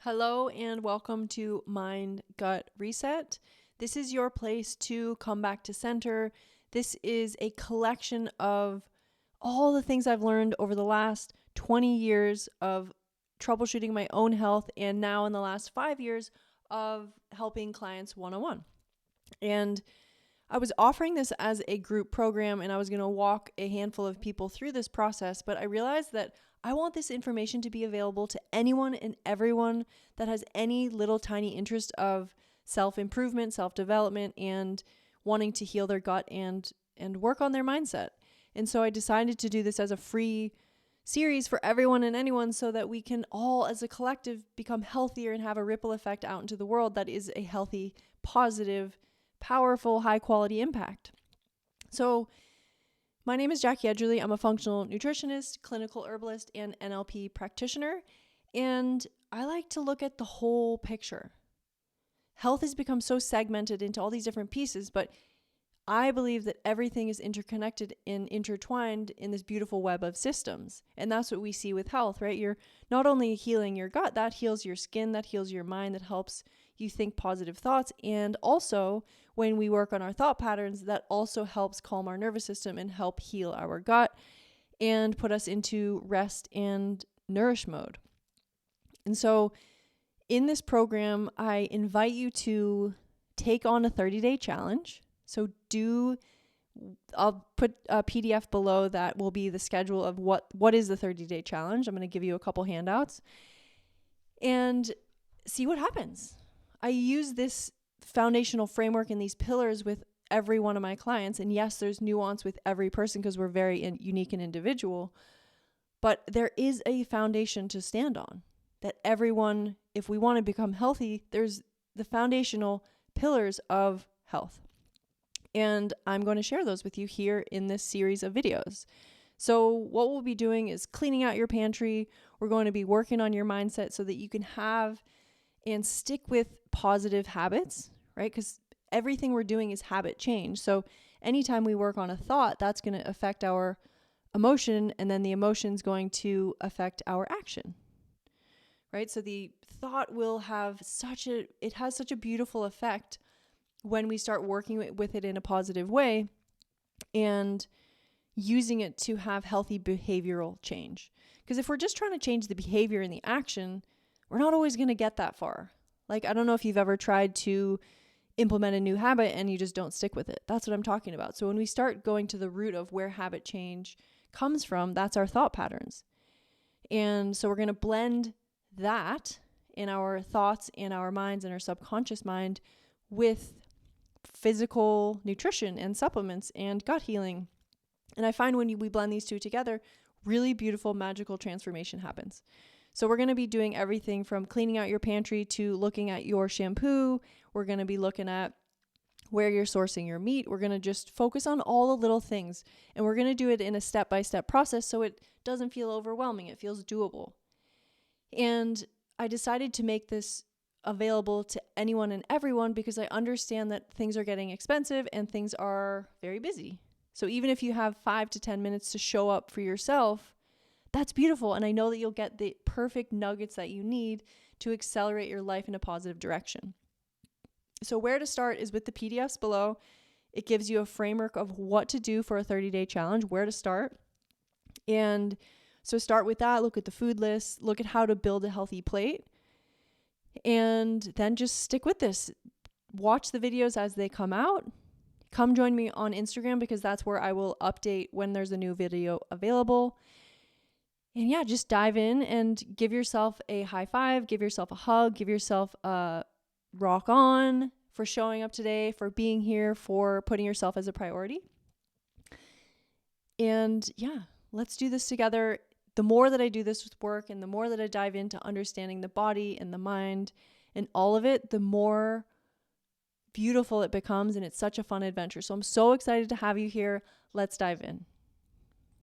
Hello and welcome to Mind Gut Reset. This is your place to come back to center. This is a collection of all the things I've learned over the last 20 years of troubleshooting my own health, and now in the last 5 years of helping clients one-on-one. And I was offering this as a group program, and I was going to walk a handful of people through this process, but I realized that I want this information to be available to anyone and everyone that has any little tiny interest of self-improvement, self-development, and wanting to heal their gut and work on their mindset. And so I decided to do this as a free series for everyone and anyone so that we can all as a collective become healthier and have a ripple effect out into the world that is a healthy, positive, powerful, high-quality impact. So my name is Jackie Edgerly. I'm a functional nutritionist, clinical herbalist, and NLP practitioner, and I like to look at the whole picture. Health has become so segmented into all these different pieces, but I believe that everything is interconnected and intertwined in this beautiful web of systems, and that's what we see with health, right? You're not only healing your gut, that heals your skin, that heals your mind, that helps you think positive thoughts, and also when we work on our thought patterns, that also helps calm our nervous system and help heal our gut and put us into rest and nourish mode. And so in this program, I invite you to take on a 30-day challenge. So I'll put a PDF below that will be the schedule of what is the 30-day challenge. I'm going to give you a couple handouts and see what happens. I use this foundational framework and these pillars with every one of my clients. And yes, there's nuance with every person because we're very unique and individual. But there is a foundation to stand on that everyone, if we want to become healthy, there's the foundational pillars of health. And I'm going to share those with you here in this series of videos. So what we'll be doing is cleaning out your pantry. We're going to be working on your mindset so that you can have and stick with positive habits, right? Because everything we're doing is habit change. So anytime we work on a thought, that's going to affect our emotion, and then the emotion's going to affect our action, right? So the thought will have such a beautiful effect when we start working with it in a positive way and using it to have healthy behavioral change. Because if we're just trying to change the behavior and the action, we're not always going to get that far. Like, I don't know if you've ever tried to implement a new habit and you just don't stick with it. That's what I'm talking about. So when we start going to the root of where habit change comes from, that's our thought patterns. And so we're going to blend that in our thoughts and our minds and our subconscious mind with physical nutrition and supplements and gut healing. And I find when we blend these two together, really beautiful, magical transformation happens. So we're going to be doing everything from cleaning out your pantry to looking at your shampoo. We're going to be looking at where you're sourcing your meat. We're going to just focus on all the little things. And we're going to do it in a step-by-step process so it doesn't feel overwhelming. It feels doable. And I decided to make this available to anyone and everyone because I understand that things are getting expensive and things are very busy. So even if you have 5 to 10 minutes to show up for yourself, that's beautiful. And I know that you'll get the perfect nuggets that you need to accelerate your life in a positive direction. So where to start is with the PDFs below. It gives you a framework of what to do for a 30-day challenge, where to start. And so start with that. Look at the food list. Look at how to build a healthy plate. And then just stick with this. Watch the videos as they come out. Come join me on Instagram because that's where I will update when there's a new video available. And yeah, just dive in and give yourself a high five, give yourself a hug, give yourself a rock on for showing up today, for being here, for putting yourself as a priority. And yeah, let's do this together. The more that I do this with work and the more that I dive into understanding the body and the mind and all of it, the more beautiful it becomes. And it's such a fun adventure. So I'm so excited to have you here. Let's dive in.